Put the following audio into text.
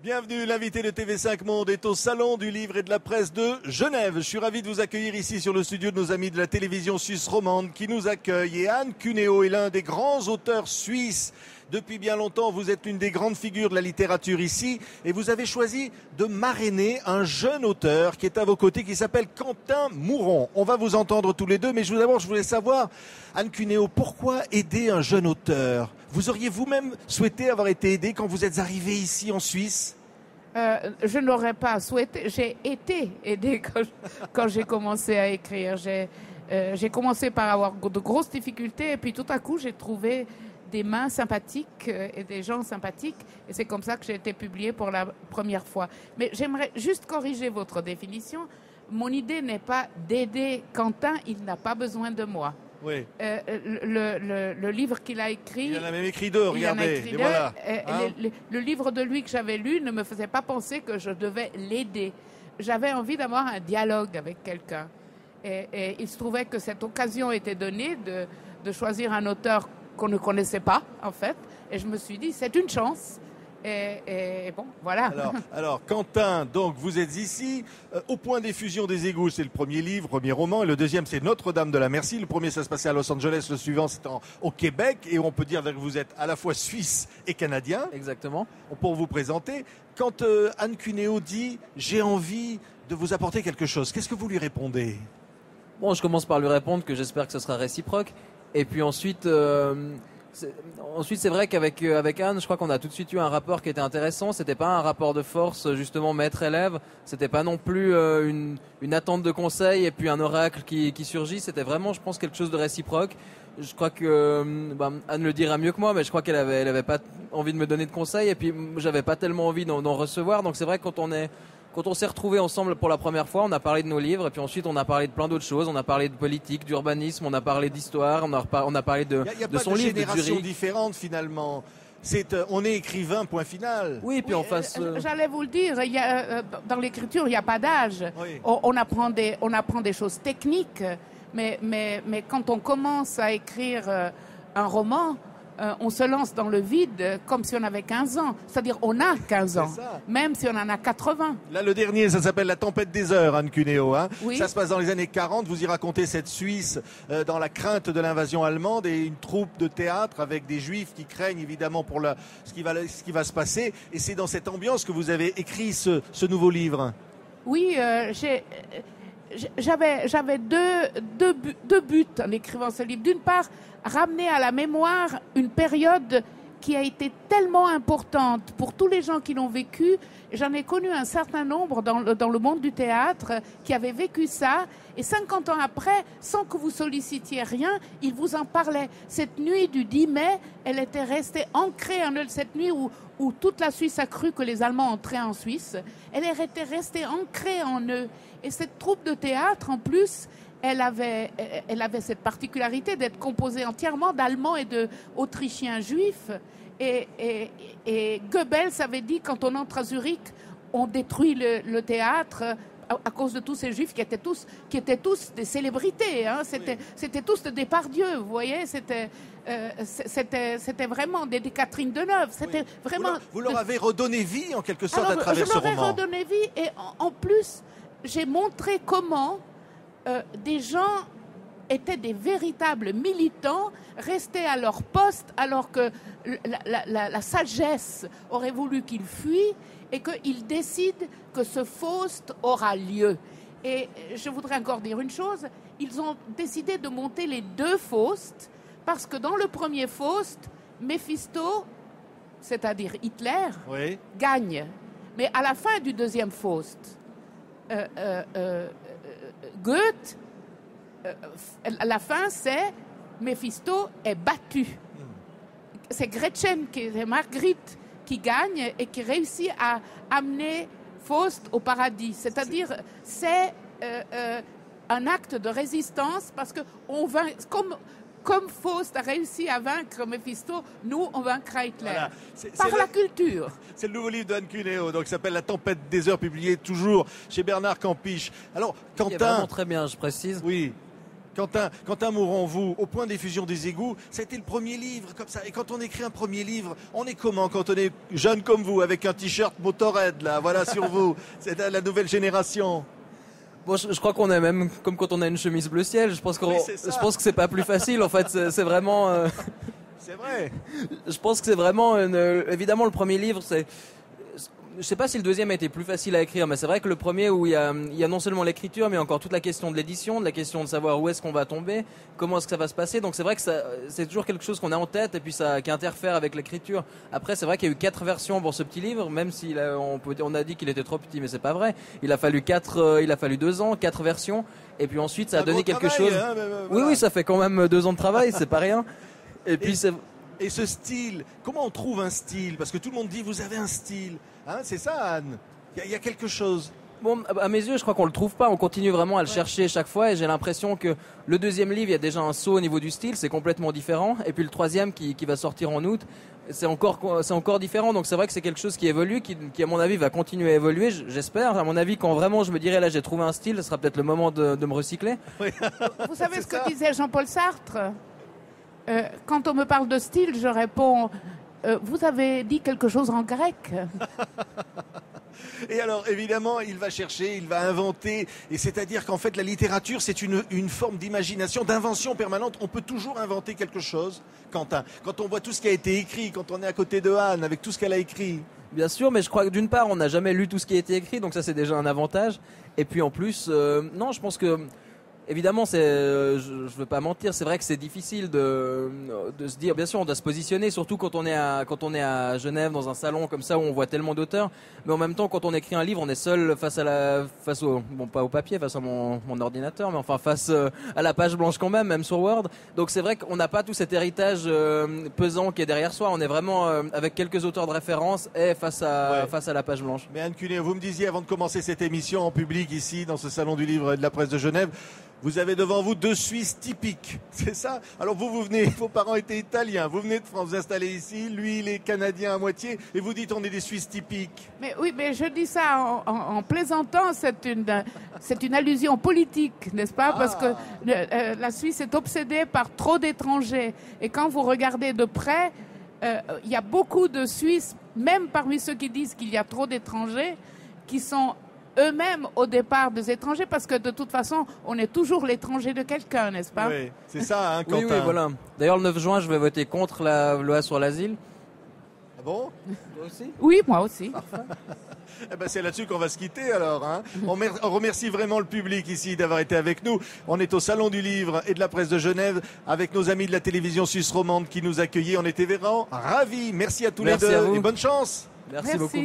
Bienvenue, l'invité de TV5 Monde est au Salon du Livre et de la Presse de Genève. Je suis ravi de vous accueillir ici sur le studio de nos amis de la télévision suisse romande qui nous accueillent. Et Anne Cuneo est l'un des grands auteurs suisses. Depuis bien longtemps, vous êtes l'une des grandes figures de la littérature ici et vous avez choisi de marrainer un jeune auteur qui est à vos côtés, qui s'appelle Quentin Mouron. On va vous entendre tous les deux, mais d'abord, je voulais savoir, Anne Cuneo, pourquoi aider un jeune auteur ? Vous auriez vous-même souhaité avoir été aidé quand vous êtes arrivé ici en Suisse ? Je n'aurais pas souhaité. J'ai été aidée quand j'ai commencé à écrire. J'ai commencé par avoir de grosses difficultés et puis tout à coup j'ai trouvé des mains sympathiques et des gens sympathiques et c'est comme ça que j'ai été publiée pour la première fois. Mais j'aimerais juste corriger votre définition. Mon idée n'est pas d'aider Quentin, il n'a pas besoin de moi. Oui. Le livre qu'il a écrit... Il en a même écrit deux, regardez. Et voilà. Le livre de lui que j'avais lu ne me faisait pas penser que je devais l'aider. J'avais envie d'avoir un dialogue avec quelqu'un. Et il se trouvait que cette occasion était donnée de choisir un auteur qu'on ne connaissait pas, en fait. Et je me suis dit, c'est une chance. Et bon, voilà. Alors, Quentin, donc vous êtes ici, Au point d'effusion des égouts, c'est le premier livre, premier roman, et le deuxième c'est Notre-Dame de la Merci. Le premier ça se passait à Los Angeles, le suivant c'est au Québec, et on peut dire que vous êtes à la fois suisse et canadien. Exactement. Pour vous présenter, quand Anne Cuneo dit « j'ai envie de vous apporter quelque chose », qu'est-ce que vous lui répondez ? Bon, je commence par lui répondre que j'espère que ce sera réciproque, et puis ensuite... c'est vrai qu'avec Anne, je crois qu'on a tout de suite eu un rapport qui était intéressant. C'était pas un rapport de force, justement, maître-élève. C'était pas non plus une attente de conseil et puis un oracle qui surgit. C'était vraiment, je pense, quelque chose de réciproque. Je crois que Anne le dira mieux que moi, mais je crois qu'elle avait pas envie de me donner de conseils et puis j'avais pas tellement envie d'en recevoir. Donc c'est vrai que quand on s'est retrouvés ensemble pour la première fois, on a parlé de nos livres et puis ensuite on a parlé de plein d'autres choses. On a parlé de politique, d'urbanisme, on a parlé d'histoire, on a parlé de son livre. Il y a pas de génération différente finalement. On est écrivain, point final. Oui, puis en face. J'allais vous le dire. Dans l'écriture, il n'y a pas d'âge. Oui. On apprend des choses techniques, mais quand on commence à écrire un roman. On se lance dans le vide comme si on avait 15 ans. C'est-à-dire, on a 15 ans, même si on en a 80. Là, le dernier, ça s'appelle La Tempête des Heures, Anne Cuneo. Oui. Ça se passe dans les années 40. Vous y racontez cette Suisse dans la crainte de l'invasion allemande et une troupe de théâtre avec des Juifs qui craignent évidemment pour ce qui va se passer. Et c'est dans cette ambiance que vous avez écrit ce nouveau livre. Oui, j'avais deux buts en écrivant ce livre. D'une part, ramener à la mémoire une période qui a été tellement importante pour tous les gens qui l'ont vécu. J'en ai connu un certain nombre dans le monde du théâtre qui avaient vécu ça. Et 50 ans après, sans que vous sollicitiez rien, ils vous en parlaient. Cette nuit du 10 mai, elle était restée ancrée en eux. Cette nuit où toute la Suisse a cru que les Allemands entraient en Suisse, elle était restée ancrée en eux. Et cette troupe de théâtre, en plus, elle avait cette particularité d'être composée entièrement d'Allemands et d'Autrichiens juifs. Et Goebbels avait dit, quand on entre à Zurich, on détruit le théâtre à cause de tous ces juifs qui étaient tous des célébrités. Hein. C'était tous des Depardieu, vous voyez. C'était vraiment des Catherine Deneuve. C'était vraiment. Vous leur avez redonné vie en quelque sorte à travers ce roman. Je leur ai redonné vie et en plus, j'ai montré comment des gens étaient des véritables militants, restaient à leur poste alors que la sagesse aurait voulu qu'ils fuient et qu'ils décident que ce Faust aura lieu. Et je voudrais encore dire une chose, ils ont décidé de monter les deux Faust parce que dans le premier Faust, Méphisto, c'est-à-dire Hitler, gagne. Mais à la fin du deuxième Faust, Goethe, la fin c'est Méphisto est battu. C'est Gretchen, c'est Marguerite qui gagne et qui réussit à amener Faust au paradis. C'est-à-dire c'est un acte de résistance parce que on va comme Faust a réussi à vaincre Méphisto, nous, on vaincra Hitler. Voilà. Par la culture. C'est le nouveau livre d'Anne Cuneo, donc, qui s'appelle La Tempête des Heures, publié toujours chez Bernard Campiche. Alors, Quentin... Qui est vraiment très bien, je précise. Oui. Quentin Mouron, vous, Au point d'effusion des égouts, ça a été le premier livre comme ça. Et quand on écrit un premier livre, on est comment quand on est jeune comme vous, avec un t-shirt Motorhead, là, voilà, sur vous. C'est la nouvelle génération. Bon, je crois qu'on est même comme quand on a une chemise bleu ciel. Je pense que c'est pas plus facile. En fait, c'est vraiment. C'est vrai. Je pense que c'est vraiment évidemment le premier livre. Je sais pas si le deuxième a été plus facile à écrire, mais c'est vrai que le premier où il y a non seulement l'écriture, mais encore toute la question de l'édition, de la question de savoir où est-ce qu'on va tomber, comment est-ce que ça va se passer. Donc c'est vrai que c'est toujours quelque chose qu'on a en tête et puis qui interfère avec l'écriture. Après, c'est vrai qu'il y a eu 4 versions pour ce petit livre, même si on a dit qu'il était trop petit, mais c'est pas vrai. Il a fallu 2 ans, 4 versions, et puis ensuite ça a donné quelque chose. Hein, voilà. Oui, ça fait quand même 2 ans de travail, c'est pas rien. Et puis Et ce style, comment on trouve un style? Parce que tout le monde dit vous avez un style. Hein, c'est ça, Anne. Il y a quelque chose. Bon, à mes yeux, je crois qu'on le trouve pas. On continue vraiment à le chercher chaque fois, et j'ai l'impression que le deuxième livre, il y a déjà un saut au niveau du style, c'est complètement différent. Et puis le troisième qui va sortir en août, c'est encore différent. Donc c'est vrai que c'est quelque chose qui évolue, qui à mon avis va continuer à évoluer. J'espère. À mon avis, quand vraiment je me dirais là, j'ai trouvé un style, ce sera peut-être le moment de me recycler. Vous savez ce que disait Jean-Paul Sartre? Quand on me parle de style, je réponds vous avez dit quelque chose en grec. Et alors, évidemment, il va chercher, il va inventer. Et c'est-à-dire qu'en fait, la littérature, c'est une forme d'imagination, d'invention permanente. On peut toujours inventer quelque chose, Quentin. Quand on voit tout ce qui a été écrit, quand on est à côté de Anne, avec tout ce qu'elle a écrit. Bien sûr, mais je crois que d'une part, on n'a jamais lu tout ce qui a été écrit, donc ça, c'est déjà un avantage. Et puis en plus, non, je pense que... Évidemment, je veux pas mentir, c'est vrai que c'est difficile de se dire. Bien sûr, on doit se positionner, surtout quand on est à Genève dans un salon comme ça où on voit tellement d'auteurs. Mais en même temps, quand on écrit un livre, on est seul face au pas au papier, face à mon ordinateur, mais enfin face à la page blanche quand même sur Word. Donc c'est vrai qu'on n'a pas tout cet héritage pesant qui est derrière soi. On est vraiment avec quelques auteurs de référence et face à la page blanche. Mais Anne Cuneo, vous me disiez avant de commencer cette émission en public ici, dans ce salon du livre et de la presse de Genève, vous avez devant vous 2 Suisses typiques, c'est ça? Alors vous venez, vos parents étaient italiens, vous venez de France, vous installez ici, lui il est canadien à moitié, et vous dites on est des Suisses typiques. Mais oui, mais je dis ça en plaisantant, c'est une allusion politique, n'est-ce pas? Parce que la Suisse est obsédée par trop d'étrangers. Et quand vous regardez de près, il y a beaucoup de Suisses, même parmi ceux qui disent qu'il y a trop d'étrangers, qui sont eux-mêmes au départ des étrangers, parce que de toute façon, on est toujours l'étranger de quelqu'un, n'est-ce pas? Oui, c'est ça, hein, Quentin. Oui, voilà. D'ailleurs, le 9 juin, je vais voter contre la loi sur l'asile. Ah bon? Toi aussi? Oui, moi aussi. Eh ben, c'est là-dessus qu'on va se quitter alors. Hein. On remercie vraiment le public ici d'avoir été avec nous. On est au Salon du Livre et de la Presse de Genève avec nos amis de la télévision suisse romande qui nous accueillent. On était vraiment ravis. Merci à tous les deux à vous. et bonne chance. Merci beaucoup.